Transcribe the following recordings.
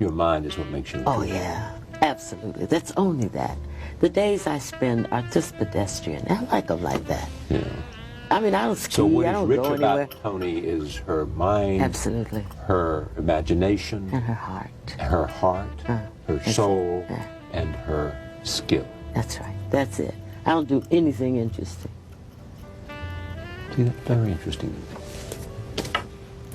Your mind is what makes you. Oh, yeah, absolutely. That's only that. The days I spend are just pedestrian. I like them like that. Yeah. I mean, I don't ski, So what I is don't rich go anywhere. about Tony is her mind, Absolutely. her imagination, And her heart. Her soul, and her skill. That's right. That's it. I don't do anything interesting. See, that's very interesting.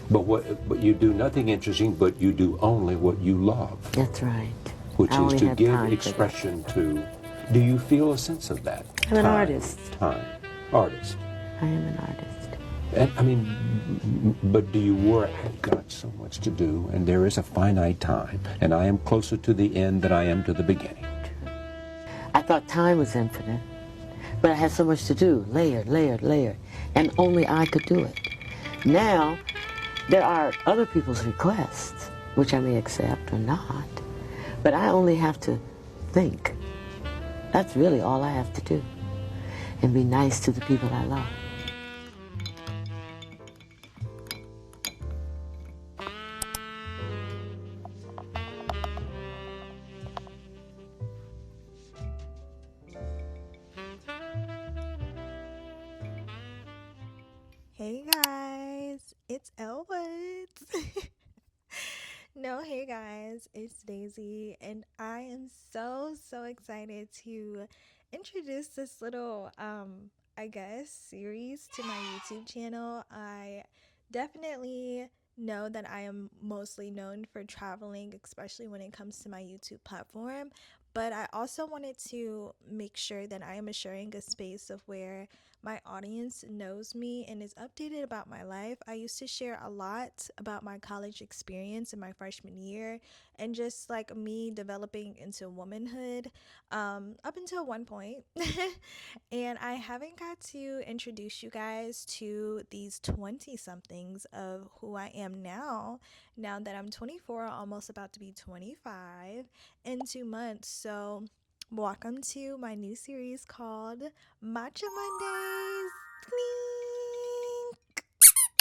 But you do nothing interesting, but you do only what you love. That's right. Which I is only to have give time for expression to. Do you feel a sense of that? I'm an artist. Artist. I am an artist. And I mean, but do you worry? I've got so much to do, and there is a finite time, and I am closer to the end than I am to the beginning. I thought time was infinite, but I had so much to do, layered, and only I could do it. Now, there are other people's requests, which I may accept or not, but I only have to think. That's really all I have to do, and be nice to the people I love. Hey guys, it's Elwoods. No, hey guys, it's Daisy, and I am so excited to introduce this little I guess series to my YouTube channel. I definitely know that I am mostly known for traveling, especially when it comes to my YouTube platform, but I also wanted to make sure that I am assuring a space of where my audience knows me and is updated about my life. I used to share a lot about my college experience in my freshman year and just like me developing into womanhood up until one point. And I haven't got to introduce you guys to these 20 somethings of who I am now that I'm 24, almost about to be 25 in 2 months. So welcome to my new series called Matcha Mondaze. Clink.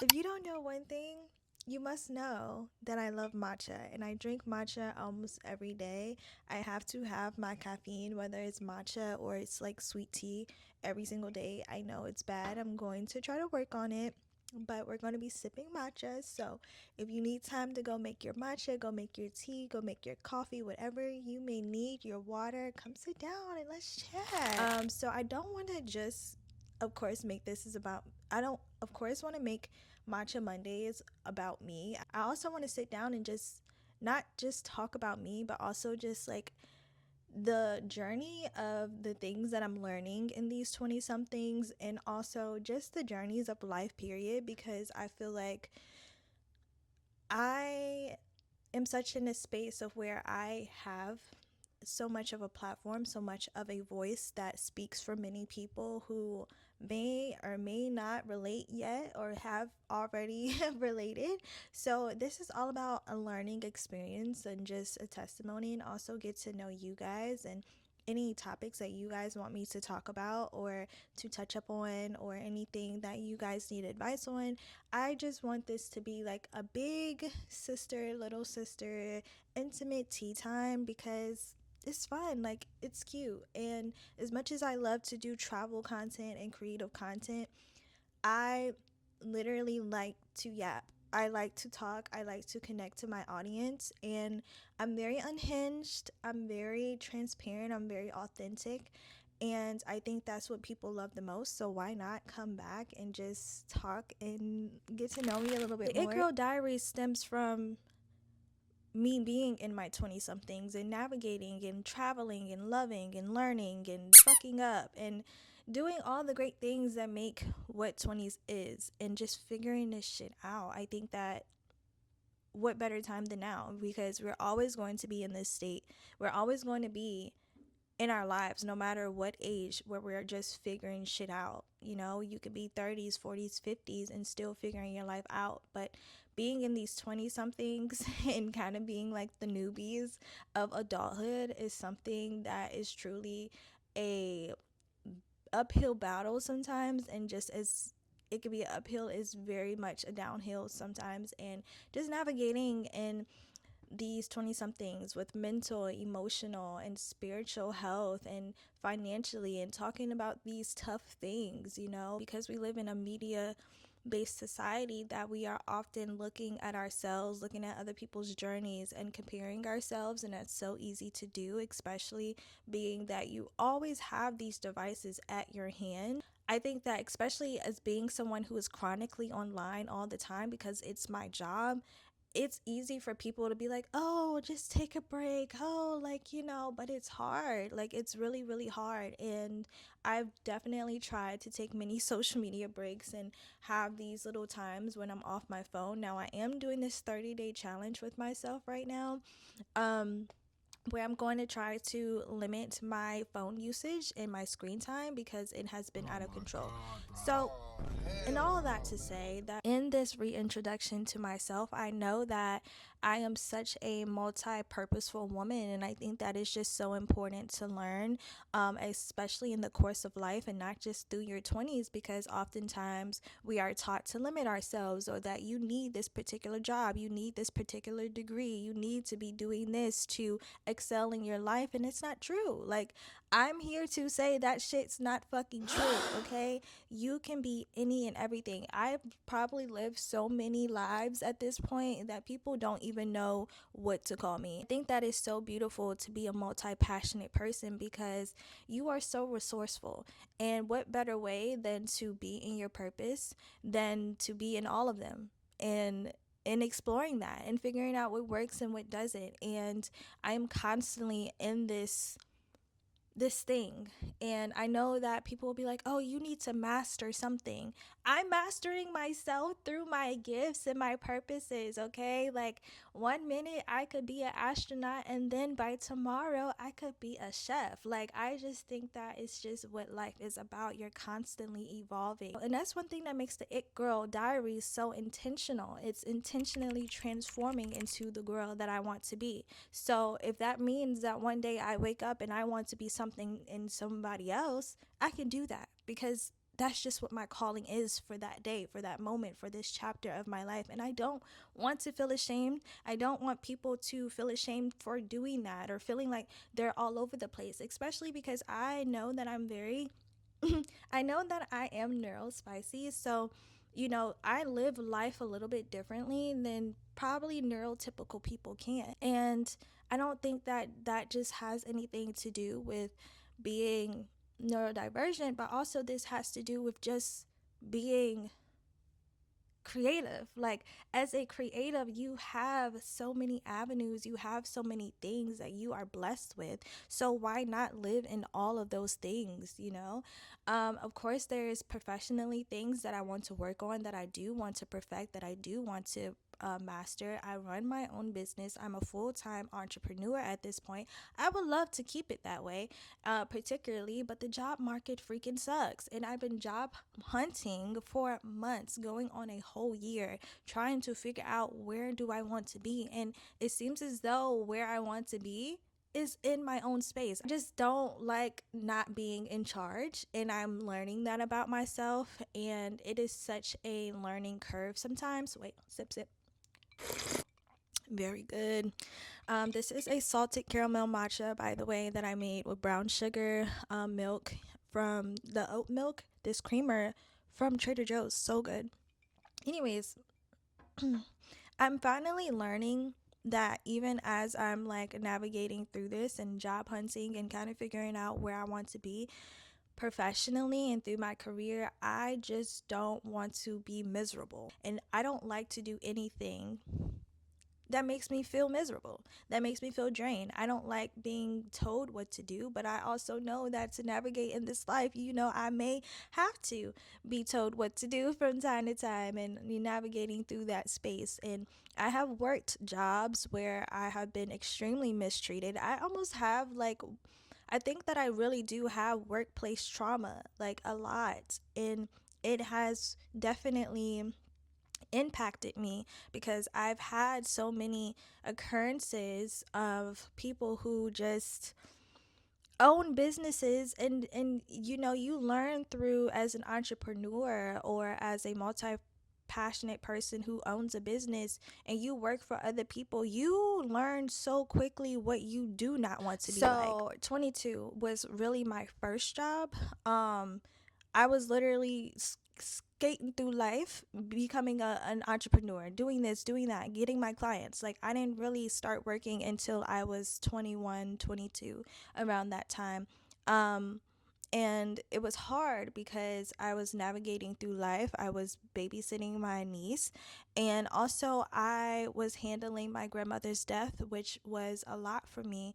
If you don't know one thing, you must know that I love matcha, and I drink matcha almost every day. I have to have my caffeine, whether it's matcha or it's like sweet tea, every single day. I know it's bad. I'm going to try to work on it, but we're going to be sipping matcha. So if you need time to go make your matcha, go make your tea, go make your coffee, whatever you may need, your water, come sit down and let's chat. So I don't want to just, of course, make this is about, I don't, of course, want to make Matcha Mondays about me. I also want to sit down and just not just talk about me, but also just like the journey of the things that I'm learning in these 20 somethings, and also just the journeys of life, period, because I feel like I am such in a space of where I have so much of a platform, so much of a voice that speaks for many people who may or may not relate yet or have already related. So this is all about a learning experience and just a testimony, and also get to know you guys and any topics that you guys want me to talk about or to touch up on, or anything that you guys need advice on. I just want this to be like a big sister, little sister, intimate tea time, because it's fun, like it's cute. And as much as I love to do travel content and creative content, I literally like to yap. I like to talk. I like to connect to my audience. And I'm very unhinged. I'm very transparent. I'm very authentic. And I think that's what people love the most. So why not come back and just talk and get to know me a little bit more? The It Girl Diary stems from me being in my 20 somethings and navigating and traveling and loving and learning and fucking up and doing all the great things that make what 20s is, and just figuring this shit out. I think that what better time than now, because we're always going to be in this state. We're always going to be in our lives, no matter what age, where we're just figuring shit out. You know, you could be 30s, 40s, 50s and still figuring your life out. But being in these 20 somethings and kind of being like the newbies of adulthood is something that is truly a uphill battle sometimes, and just as it could be an uphill is very much a downhill sometimes, and just navigating and these 20 somethings with mental, emotional, and spiritual health and financially, and talking about these tough things, because we live in a media based society that we are often looking at ourselves, looking at other people's journeys and comparing ourselves, and that's so easy to do, especially being that you always have these devices at your hand. I think that, especially as being someone who is chronically online all the time because it's my job, it's easy for people to be like, oh, just take a break. Oh, like, but it's hard. Like, it's really, really hard. And I've definitely tried to take many social media breaks and have these little times when I'm off my phone. Now, I am doing this 30-day challenge with myself right now. Where I'm going to try to limit my phone usage and my screen time because it has been out of control. So, and all that to say that in this reintroduction to myself, I know that I am such a multi-purposeful woman, and I think that is just so important to learn, especially in the course of life and not just through your 20s, because oftentimes we are taught to limit ourselves, or that you need this particular job, you need this particular degree, you need to be doing this to excel in your life, and it's not true. Like, I'm here to say that shit's not fucking true, okay? You can be any and everything. I've probably lived so many lives at this point that people don't even know what to call me. I think that is so beautiful to be a multi-passionate person because you are so resourceful. And what better way than to be in your purpose than to be in all of them? And exploring that and figuring out what works and what doesn't. And I'm constantly in this thing, and I know that people will be like, oh, you need to master something. I'm mastering myself through my gifts and my purposes, okay? Like, 1 minute I could be an astronaut, and then by tomorrow I could be a chef. Like, I just think that it's just what life is about. You're constantly evolving, and that's one thing that makes the It Girl Diaries so intentional. It's intentionally transforming into the girl that I want to be. So if that means that one day I wake up and I want to be something in somebody else, I can do that because that's just what my calling is for that day, for that moment, for this chapter of my life. And I don't want to feel ashamed. I don't want people to feel ashamed for doing that or feeling like they're all over the place, especially because I know that I'm very I know that I am neurospicy, so I live life a little bit differently than probably neurotypical people can. And I don't think that that just has anything to do with being neurodivergent, but also this has to do with just being creative. Like, as a creative, you have so many avenues, you have so many things that you are blessed with, so why not live in all of those things? Of course, there's professionally things that I want to work on, that I do want to perfect, that I do want to master. I run my own business. I'm a full-time entrepreneur at this point. I would love to keep it that way, particularly, but the job market freaking sucks. And I've been job hunting for months, going on a whole year, trying to figure out where do I want to be. And it seems as though where I want to be is in my own space. I just don't like not being in charge, and I'm learning that about myself, and it is such a learning curve sometimes. Wait, sip, sip. Very good. This is a salted caramel matcha, by the way, that I made with brown sugar, milk from the oat milk. This creamer from Trader Joe's, so good. Anyways, I'm finally learning that even as I'm like navigating through this and job hunting and kind of figuring out where I want to be professionally and through my career, I just don't want to be miserable. And I don't like to do anything that makes me feel miserable, that makes me feel drained. I don't like being told what to do, but I also know that to navigate in this life, I may have to be told what to do from time to time, and navigating through that space. And I have worked jobs where I have been extremely mistreated. I almost have like, I think that I really do have workplace trauma, like a lot. And it has definitely impacted me because I've had so many occurrences of people who just own businesses, and you learn through, as an entrepreneur or as a passionate person who owns a business and you work for other people, you learn so quickly what you do not want to be like. So 22 was really my first job. I was literally skating through life, becoming an entrepreneur, doing this, doing that, getting my clients. Like, I didn't really start working until I was 21, 22, around that time. Um, and it was hard because I was navigating through life. I was babysitting my niece, and also I was handling my grandmother's death, which was a lot for me.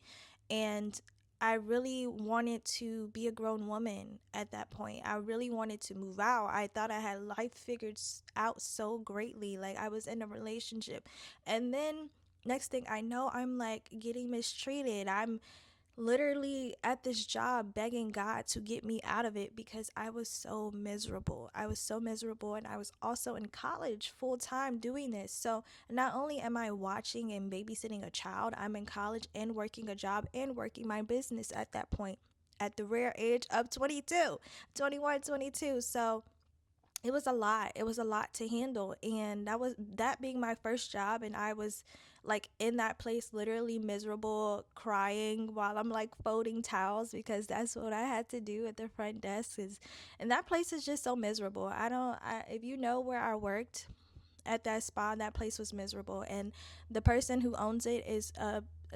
And I really wanted to be a grown woman at that point. I really wanted to move out. I thought I had life figured out so greatly. Like, I was in a relationship. And then next thing I know, I'm like getting mistreated. I'm literally at this job begging God to get me out of it because I was so miserable. I was so miserable, and I was also in college full time doing this. So not only am I watching and babysitting a child, I'm in college and working a job and working my business at that point at the rare age of 22, 21, 22. So it was a lot. It was a lot to handle, and that being my first job, and I was like in that place literally miserable, crying while I'm like folding towels because that's what I had to do at the front desk. And that place is just so miserable. If you know where I worked at that spa, that place was miserable, and the person who owns it is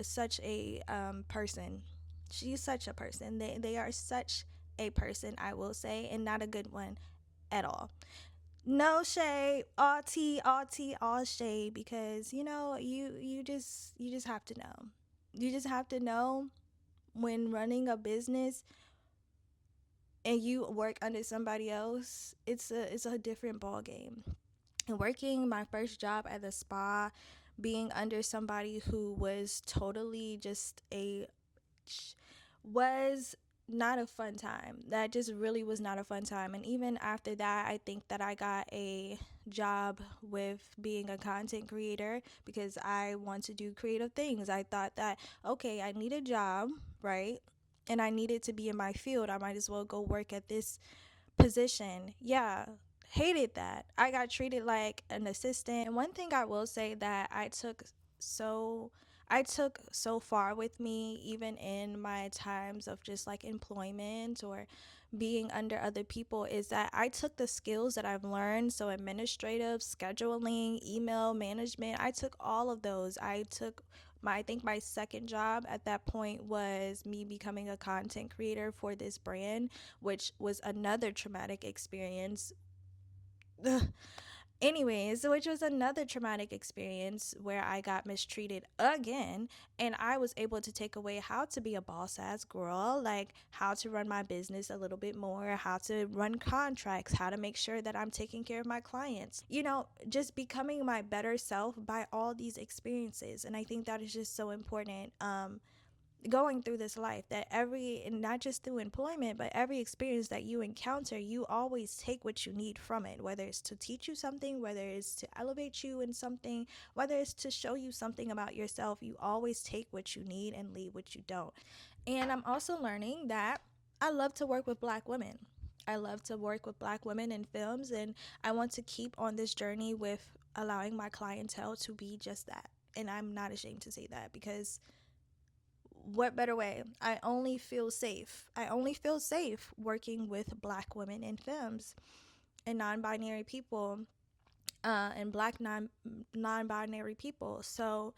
such a person. She's such a person. They are such a person, I will say, and not a good one at all. No shade, all tea, all tea, all shade, because you just have to know. You just have to know when running a business and you work under somebody else, it's a different ball game. And working my first job at the spa, being under somebody who was totally just a was not a fun time. That just really was not a fun time. And even after that, I think that I got a job with being a content creator because I want to do creative things. I thought that, okay, I need a job, right? And I needed to be in my field. I might as well go work at this position. Yeah, hated that. I got treated like an assistant. And one thing I will say that so I took so far with me, even in my times of just like employment or being under other people, is that I took the skills that I've learned, so administrative, scheduling, email management, I took all of those. I think my second job at that point was me becoming a content creator for this brand, which was another traumatic experience. Anyways, which was another traumatic experience where I got mistreated again, and I was able to take away how to be a boss ass girl, like how to run my business a little bit more, how to run contracts, how to make sure that I'm taking care of my clients. Just becoming my better self by all these experiences, and I think that is just so important. Going through this life, that and not just through employment, but every experience that you encounter, you always take what you need from it, whether it's to teach you something, whether it's to elevate you in something, whether it's to show you something about yourself. You always take what you need and leave what you don't. And I'm also learning that I love to work with Black women. I love to work with Black women in films, and I want to keep on this journey with allowing my clientele to be just that. And I'm not ashamed to say that, because what better way? I only feel safe working with Black women in films and non-binary people, and Black non-binary people. So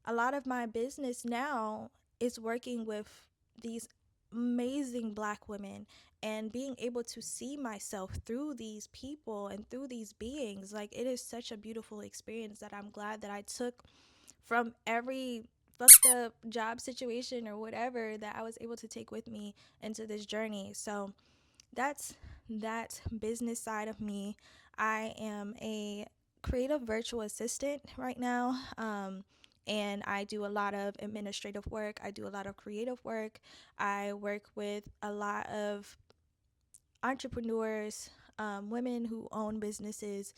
a lot of my business now is working with these amazing Black women and being able to see myself through these people and through these beings. Like, it is such a beautiful experience that I'm glad that I took from every fucked up job situation or whatever, that I was able to take with me into this journey. So that's that business side of me. I am a creative virtual assistant right now. And I do a lot of administrative work. I do a lot of creative work. I work with a lot of entrepreneurs, women who own businesses,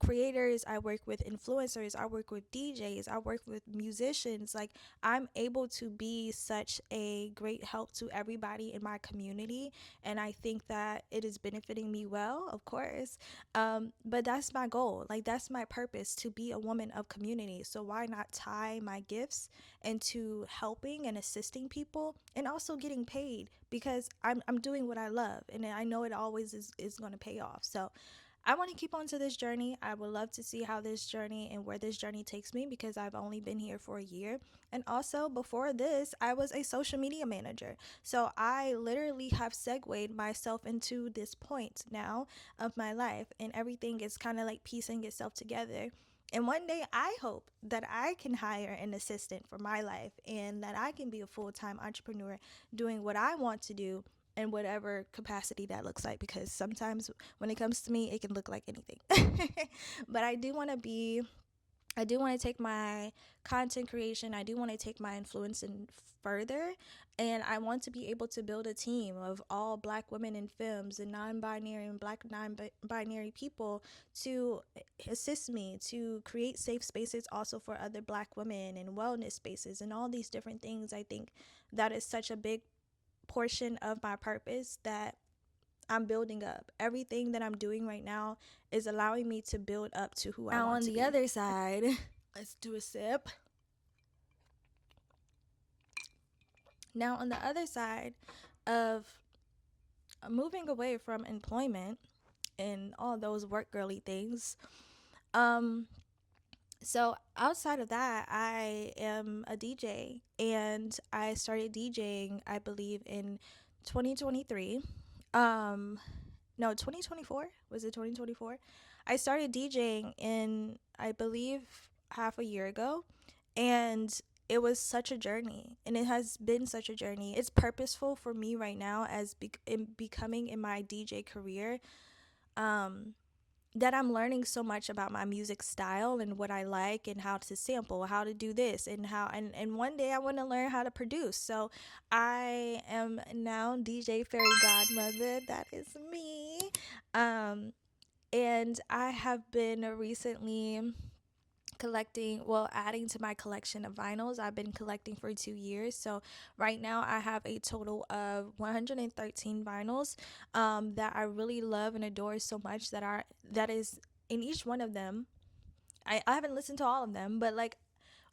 creators, I work with influencers, I work with DJs, I work with musicians. Like, I'm able to be such a great help to everybody in my community, and I think that it is benefiting me well, of course. But that's my goal. Like, that's my purpose, to be a woman of community. So why not tie my gifts into helping and assisting people, and also getting paid, because I'm doing what I love, and I know it always is going to pay off. So I want to keep on to this journey. I would love to see how this journey and where this journey takes me, because I've only been here for a year. And also, before this, I was a social media manager. So I literally have segued myself into this point now of my life, and everything is kind of like piecing itself together. And one day I hope that I can hire an assistant for my life, and that I can be a full time entrepreneur doing what I want to do in whatever capacity that looks like, because sometimes when it comes to me, it can look like anything. But I do want to take my content creation, I do want to take my influence in further, and I want to be able to build a team of all Black women in films and non-binary and Black non-binary people to assist me to create safe spaces also for other Black women, and wellness spaces, and all these different things. I think that is such a big portion of my purpose that I'm building up. Everything that I'm doing right now is allowing me to build up to who I want to be. Now, on the other side, let's do a sip. Now, on the other side of moving away from employment and all those work girly things, so outside of that, I am a DJ, and I started DJing, I believe, in 2023. No, 2024. Was it 2024? I started DJing in, I believe, half a year ago, and it was such a journey, and it has been such a journey. It's purposeful for me right now as becoming in my DJ career. That I'm learning so much about my music style and what I like, and how to sample, how to do this, and and one day I want to learn how to produce. So I am now DJ Fairy Godmother. That is me. And I have been recently adding to my collection of vinyls. I've been collecting for 2 years. So right now I have a total of 113 vinyls that I really love and adore so much, that is in each one of them. I haven't listened to all of them, but like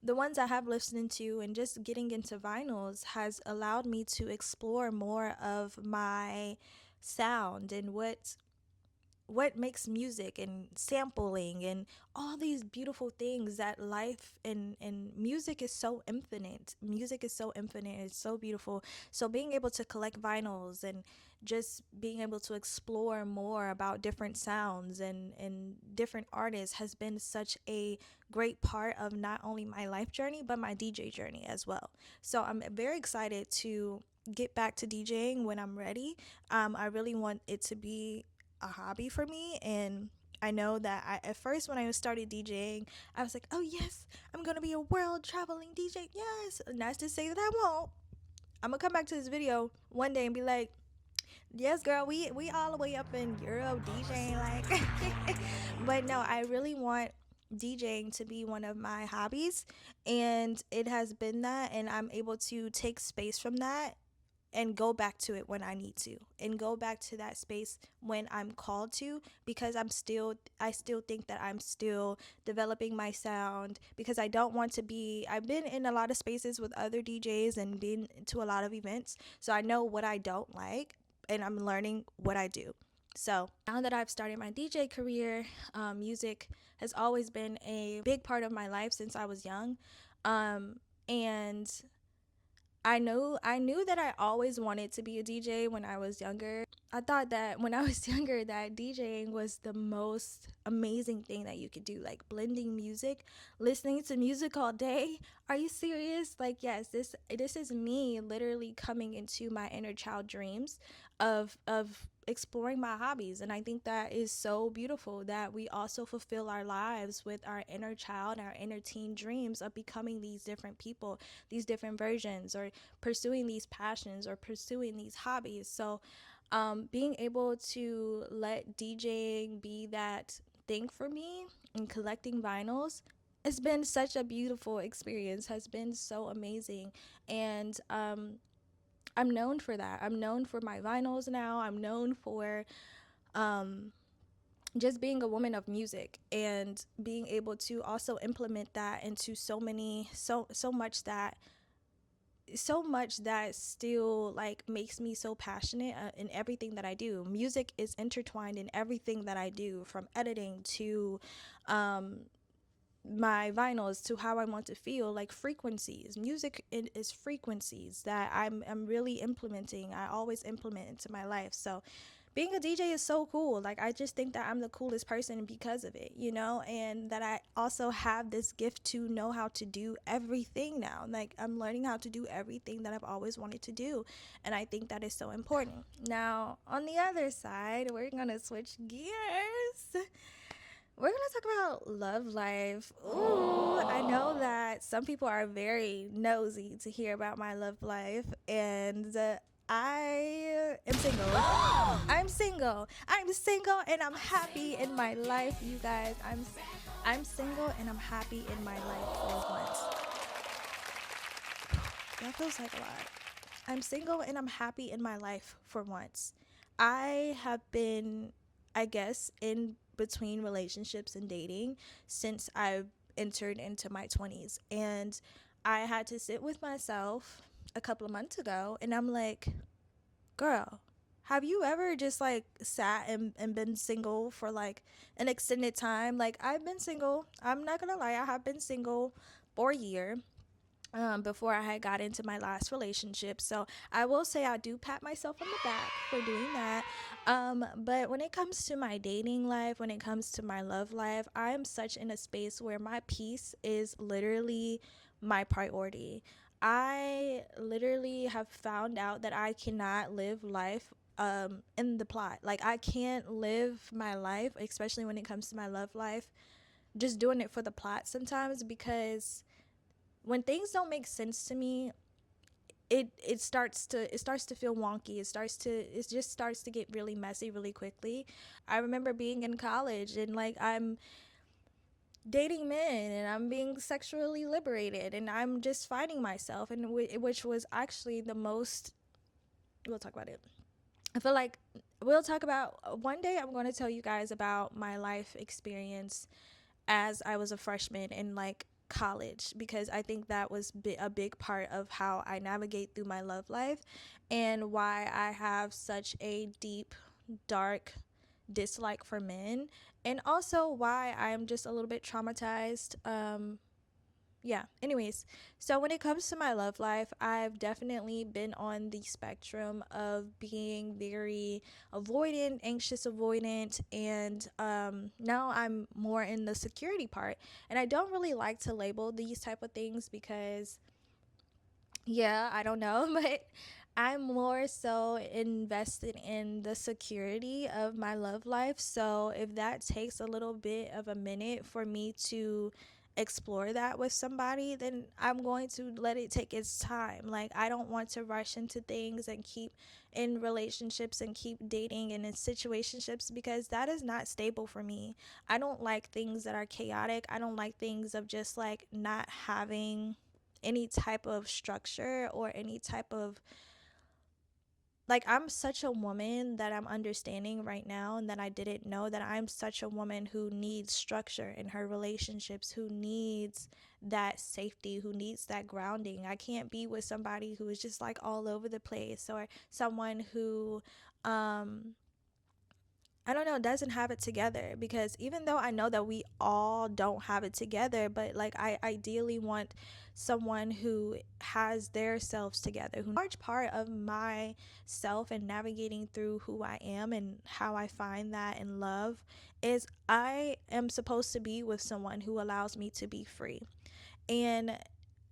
the ones I have listened to, and just getting into vinyls has allowed me to explore more of my sound and what makes music, and sampling, and all these beautiful things that life and music is so infinite. Music is so infinite. It's so beautiful. So being able to collect vinyls, and just being able to explore more about different sounds and different artists has been such a great part of not only my life journey, but my DJ journey as well. So I'm very excited to get back to DJing when I'm ready. I really want it to be a hobby for me, and I know that at first when I started DJing, I was like, oh yes, I'm gonna be a world traveling DJ. Yes, not to say that I won't. I'm gonna come back to this video one day and be like, yes girl, we all the way up in Europe DJing, like. But no, I really want DJing to be one of my hobbies, and it has been that, and I'm able to take space from that and go back to it when I need to, and go back to that space when I'm called to, because I still think that I'm still developing my sound, because I don't want to be, I've been in a lot of spaces with other DJs and been to a lot of events, so I know what I don't like, and I'm learning what I do. So now that I've started my DJ career, music has always been a big part of my life since I was young. And I knew that I always wanted to be a DJ when I was younger. I thought that when I was younger that DJing was the most amazing thing that you could do, like blending music, listening to music all day. Are you serious? Like, yes, this is me literally coming into my inner child dreams of exploring my hobbies. And I think that is so beautiful, that we also fulfill our lives with our inner child, our inner teen dreams of becoming these different people, these different versions, or pursuing these passions, or pursuing these hobbies. So being able to let DJing be that thing for me, and collecting vinyls, it's been such a beautiful experience, has been so amazing. And I'm known for that. I'm known for my vinyls now. I'm known for just being a woman of music and being able to also implement that into so much that still like makes me so passionate in everything that I do. Music is intertwined in everything that I do, from editing to my vinyls to how I want to feel. Like frequencies, music is frequencies that I'm really implementing. I always implement into my life. So being a DJ is so cool. Like, I just think that I'm the coolest person because of it, and that I also have this gift to know how to do everything now. Like, I'm learning how to do everything that I've always wanted to do, and I think that is so important. Now, on the other side, we're gonna switch gears. We're gonna talk about love life. Ooh, I know that some people are very nosy to hear about my love life, and I am single. I'm single. I'm single, and I'm happy in my life, you guys. I'm single, and I'm happy in my life for once. That feels like a lot. I'm single, and I'm happy in my life for once. I have been, I guess, in between relationships and dating since I entered into my 20s. And I had to sit with myself a couple of months ago, and I'm like, girl, have you ever just like sat and been single for like an extended time? Like, I've been single. I'm not gonna lie, I have been single for a year before I had got into my last relationship. So I will say I do pat myself on the back for doing that. But when it comes to my dating life, when it comes to my love life, I am such in a space where my peace is literally my priority. I literally have found out that I cannot live life in the plot. Like, I can't live my life, especially when it comes to my love life, just doing it for the plot sometimes, because when things don't make sense to me, it starts to feel wonky. It just starts to get really messy really quickly. I remember being in college, and like, I'm dating men and I'm being sexually liberated, and I'm just finding myself, and which was actually the most. We'll talk about it. I feel like we'll talk about one day. I'm going to tell you guys about my life experience as I was a freshman in like college, because I think that was a big part of how I navigate through my love life, and why I have such a deep, dark dislike for men, and also why I'm just a little bit traumatized. Yeah, anyways, so when it comes to my love life, I've definitely been on the spectrum of being very avoidant, anxious avoidant, and now I'm more in the security part. And I don't really like to label these type of things because, yeah, I don't know, but I'm more so invested in the security of my love life. So if that takes a little bit of a minute for me to explore that with somebody, then I'm going to let it take its time. Like, I don't want to rush into things and keep in relationships and keep dating and in situationships, because that is not stable for me. I don't like things that are chaotic. I don't like things of just like not having any type of structure or any type of, like, I'm such a woman that I'm understanding right now, and that I didn't know, that I'm such a woman who needs structure in her relationships, who needs that safety, who needs that grounding. I can't be with somebody who is just like all over the place, or someone who I don't know, doesn't have it together. Because even though I know that we all don't have it together, but like, I ideally want someone who has their selves together. Who, large part of my self and navigating through who I am and how I find that in love is I am supposed to be with someone who allows me to be free. And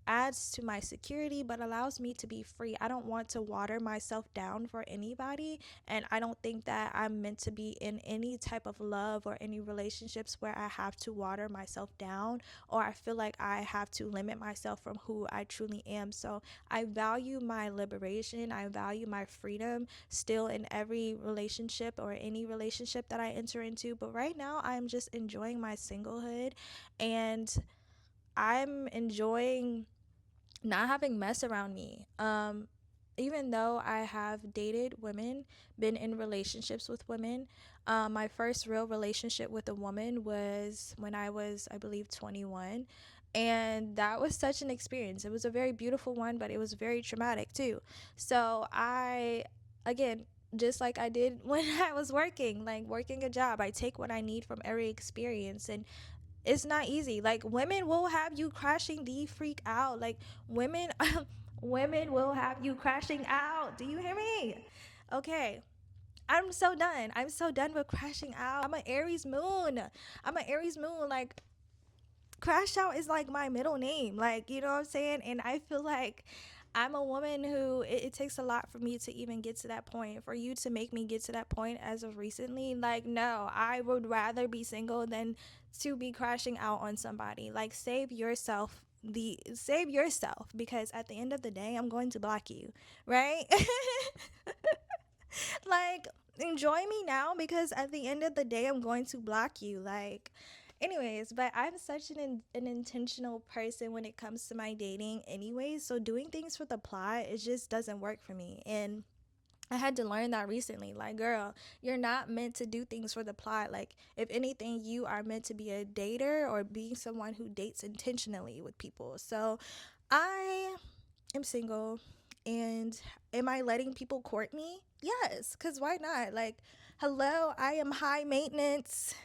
adds to my security but allows me to be free. I don't want to water myself down for anybody, and I don't think that I'm meant to be in any type of love or any relationships where I have to water myself down, or I feel like I have to limit myself from who I truly am. So I value my liberation, I value my freedom still in every relationship or any relationship that I enter into. But right now I'm just enjoying my singlehood, and I'm enjoying not having mess around me. Even though I have dated women, been in relationships with women, my first real relationship with a woman was when I was, I believe, 21. And that was such an experience. It was a very beautiful one, but it was very traumatic too. So again, just like I did when I was working, like working a job, I take what I need from every experience. And it's not easy. Like, women will have you crashing the freak out. Like, women women will have you crashing out. Do you hear me? Okay, I'm so done. I'm so done with crashing out. I'm an Aries moon. Like, crash out is like my middle name, like, you know what I'm saying? And I feel like I'm a woman who it takes a lot for me to even get to that point. For you to make me get to that point as of recently, like, no, I would rather be single than to be crashing out on somebody. Like, save yourself, because at the end of the day I'm going to block you, right? Like, enjoy me now, because at the end of the day I'm going to block you. Like, anyways, but I'm such an intentional person when it comes to my dating anyways, so doing things for the plot, it just doesn't work for me. And I had to learn that recently. Like, girl, you're not meant to do things for the plot. Like, if anything, you are meant to be a dater or being someone who dates intentionally with people. So I am single. And am I letting people court me? Yes, because why not? Like, hello, I am high maintenance.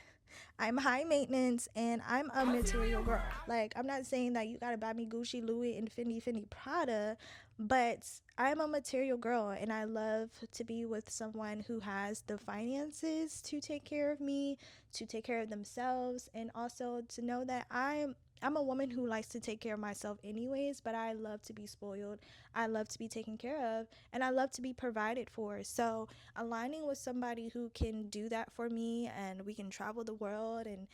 I'm high maintenance and I'm a material girl. Like, I'm not saying that you gotta buy me Gucci, Louis, and Fendi Prada, but I'm a material girl and I love to be with someone who has the finances to take care of me, to take care of themselves, and also to know that I'm a woman who likes to take care of myself anyways, but I love to be spoiled. I love to be taken care of, and I love to be provided for. So aligning with somebody who can do that for me, and we can travel the world and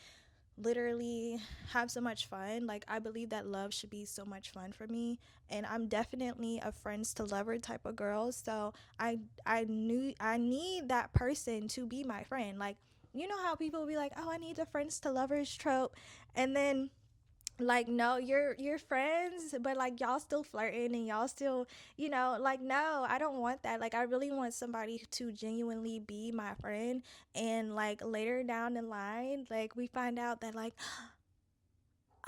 literally have so much fun. Like, I believe that love should be so much fun for me, and I'm definitely a friends to lover type of girl. So I need that person to be my friend. Like, you know how people will be like, oh, I need the friends to lovers trope, and then, like, no, you're friends, but like y'all still flirting and y'all still, like, no, I don't want that. Like, I really want somebody to genuinely be my friend, and like later down the line, like, we find out that, like,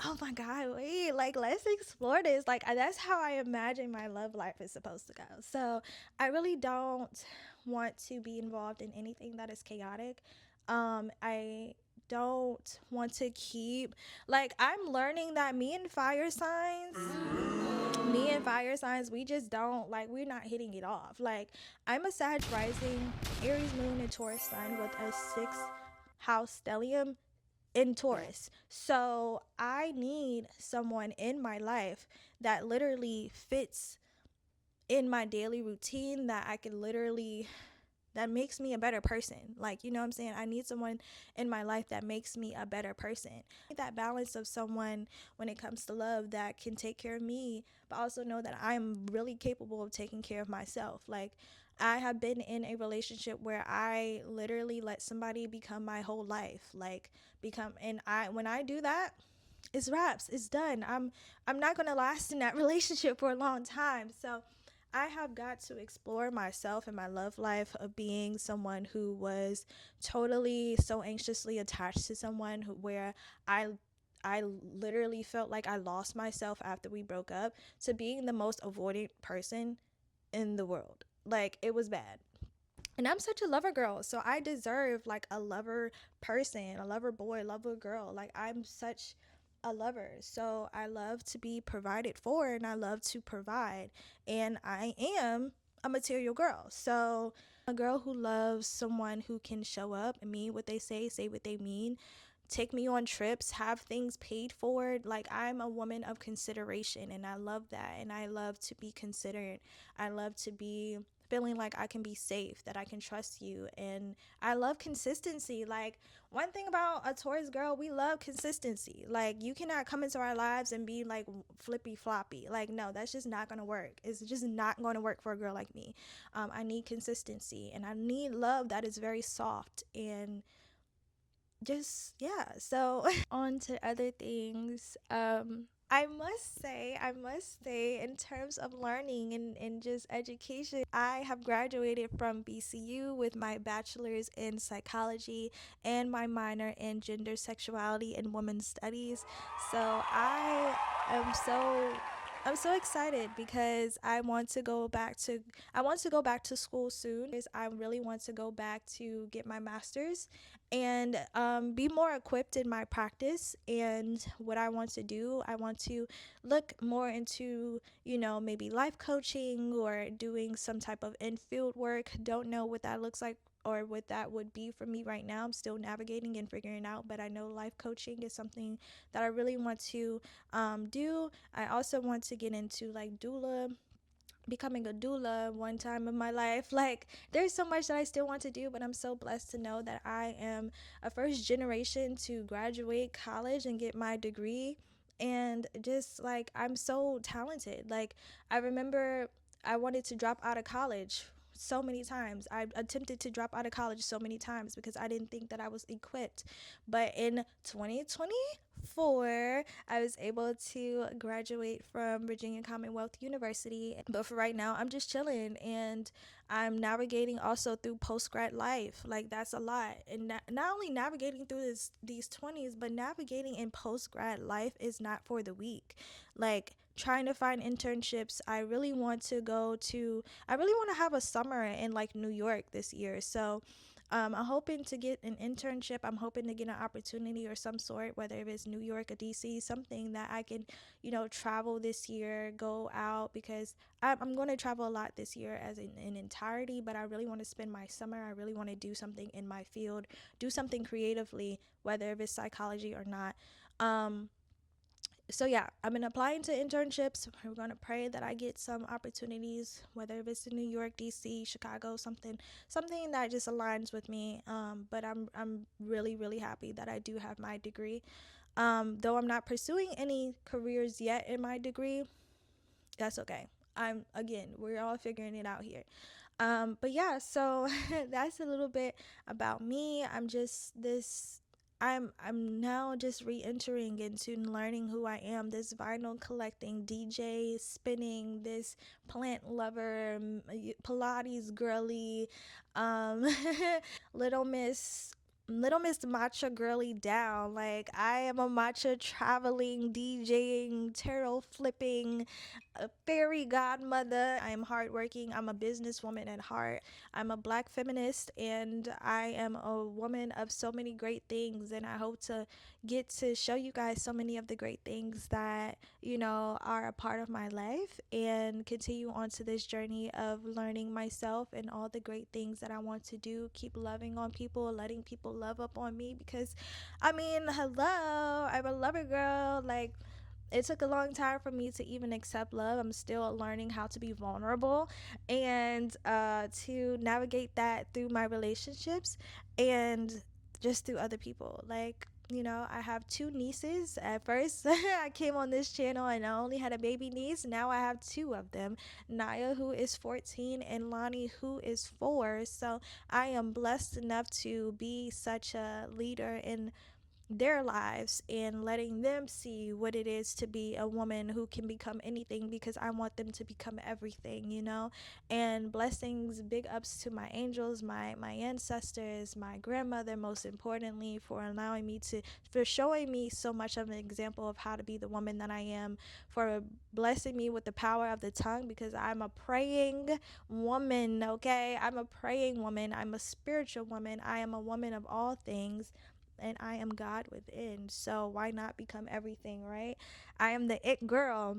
oh my god, wait, like, let's explore this. Like, that's how I imagine my love life is supposed to go. So I really don't want to be involved in anything that is chaotic. I don't want to keep, like, I'm learning that me and fire signs, we just don't, like, we're not hitting it off. Like, I'm a Sag rising, Aries moon, and Taurus sign with a sixth house stellium in Taurus. So I need someone in my life that literally fits in my daily routine, that I can literally, that makes me a better person. Like, you know what I'm saying? I need someone in my life that makes me a better person. That balance of someone when it comes to love that can take care of me, but also know that I'm really capable of taking care of myself. Like, I have been in a relationship where I literally let somebody become my whole life. Like, when I do that, it's wraps, it's done. I'm not gonna last in that relationship for a long time. So I have got to explore myself and my love life of being someone who was totally so anxiously attached to someone where I literally felt like I lost myself after we broke up, to being the most avoidant person in the world. Like, it was bad. And I'm such a lover girl, so I deserve like a lover person, a lover boy, lover girl. Like, I'm such a lover. So I love to be provided for, and I love to provide. And I am a material girl. So a girl who loves someone who can show up and mean what they say what they mean, take me on trips, have things paid for. Like, I'm a woman of consideration, and I love that. And I love to be considered. I love to be feeling like I can be safe, that I can trust you. And I love consistency. Like, one thing about a Taurus girl, we love consistency. Like, you cannot come into our lives and be like flippy floppy. Like, no, that's just not going to work. It's just not going to work for a girl like me. I need consistency, and I need love that is very soft and just, yeah. So on to other things. I must say, in terms of learning and just education, I have graduated from BCU with my bachelor's in psychology and my minor in gender, sexuality, and women's studies. So am so I'm so excited because I want to go back to school soon. I really want to go back to get my master's and be more equipped in my practice. And what I want to do, I want to look more into, maybe life coaching or doing some type of in-field work. Don't know what that looks like or what that would be for me right now. I'm still navigating and figuring out, but I know life coaching is something that I really want to do. I also want to get into like becoming a doula one time in my life. Like, there's so much that I still want to do, but I'm so blessed to know that I am a first generation to graduate college and get my degree. And just like, I'm so talented. Like, I remember I wanted to drop out of college so many times. I attempted to drop out of college so many times because I didn't think that I was equipped. But in 2024, I was able to graduate from Virginia Commonwealth University. But for right now, I'm just chilling, and I'm navigating also through post grad life. Like, that's a lot. And not only navigating through these 20s, but navigating in post grad life is not for the weak. Like, trying to find internships. I really want to have a summer in like New York this year. So I'm hoping to get an internship. I'm hoping to get an opportunity or some sort, whether it's New York or DC, something that I can, travel this year, go out, because I'm going to travel a lot this year as an entirety, but I really want to spend my summer. I really want to do something in my field, do something creatively, whether it's psychology or not. So yeah, I've been applying to internships. We're gonna pray that I get some opportunities, whether it's in New York, DC, Chicago, something that just aligns with me. But I'm really really happy that I do have my degree. Though I'm not pursuing any careers yet in my degree, that's okay. We're all figuring it out here. But yeah, so that's a little bit about me. I'm now just re-entering into learning who I am. This vinyl collecting, DJ, spinning, this plant lover, Pilates girly, um, little miss. Little Miss Matcha girly down. Like, I am a matcha traveling, DJing, tarot flipping, a fairy godmother. I am hardworking. I'm a businesswoman at heart. I'm a black feminist, and I am a woman of so many great things. And I hope to get to show you guys so many of the great things that, are a part of my life, and continue on to this journey of learning myself and all the great things that I want to do. Keep loving on people, letting people love up on me, because, hello, I'm a lover girl. Like, it took a long time for me to even accept love. I'm still learning how to be vulnerable and to navigate that through my relationships and just through other people. Like, I have two nieces. At first, I came on this channel and I only had a baby niece. Now I have two of them, Naya, who is 14, and Lonnie, who is 4. So I am blessed enough to be such a leader in their lives and letting them see what it is to be a woman who can become anything, because I want them to become everything, and blessings, big ups to my angels, my ancestors, my grandmother, most importantly, for showing me so much of an example of how to be the woman that I am, for blessing me with the power of the tongue, because I'm a praying woman. Okay, I'm a praying woman, I'm a spiritual woman, I am a woman of all things, and I am God within. So why not become everything, right? I am the it girl.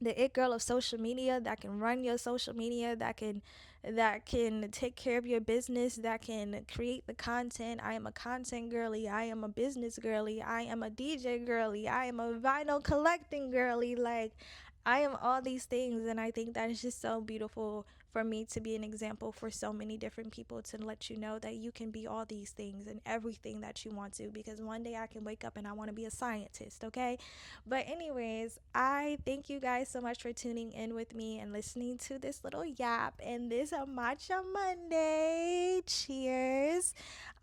the it girl of social media, that can run your social media, that can take care of your business, that can create the content. I am a content girly, I am a business girly, I am a DJ girly, I am a vinyl collecting girly. Like, I am all these things, and I think that is just so beautiful for me to be an example for so many different people, to let you know that you can be all these things and everything that you want to, because one day I can wake up and I want to be a scientist, okay? But anyways, I thank you guys so much for tuning in with me and listening to this little yap and this Matcha Monday. Cheers.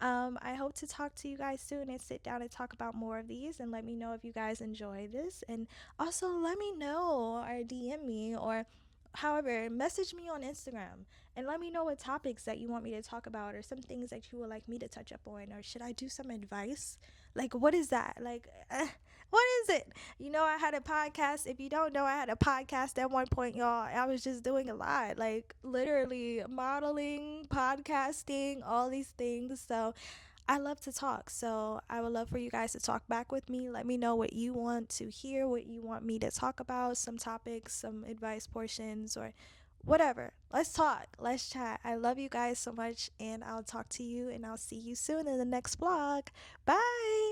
I hope to talk to you guys soon and sit down and talk about more of these, and let me know if you guys enjoy this. And also let me know, or DM me, or however, message me on Instagram and let me know what topics that you want me to talk about, or some things that you would like me to touch up on, or should I do some advice? Like, what is that? Like, what is it? You know, I had a podcast. If you don't know, I had a podcast at one point, y'all. I was just doing a lot, like literally modeling, podcasting, all these things. So I love to talk. So I would love for you guys to talk back with me. Let me know what you want to hear, what you want me to talk about, some topics, some advice portions, or whatever. Let's talk. Let's chat. I love you guys so much, and I'll talk to you and I'll see you soon in the next vlog. Bye.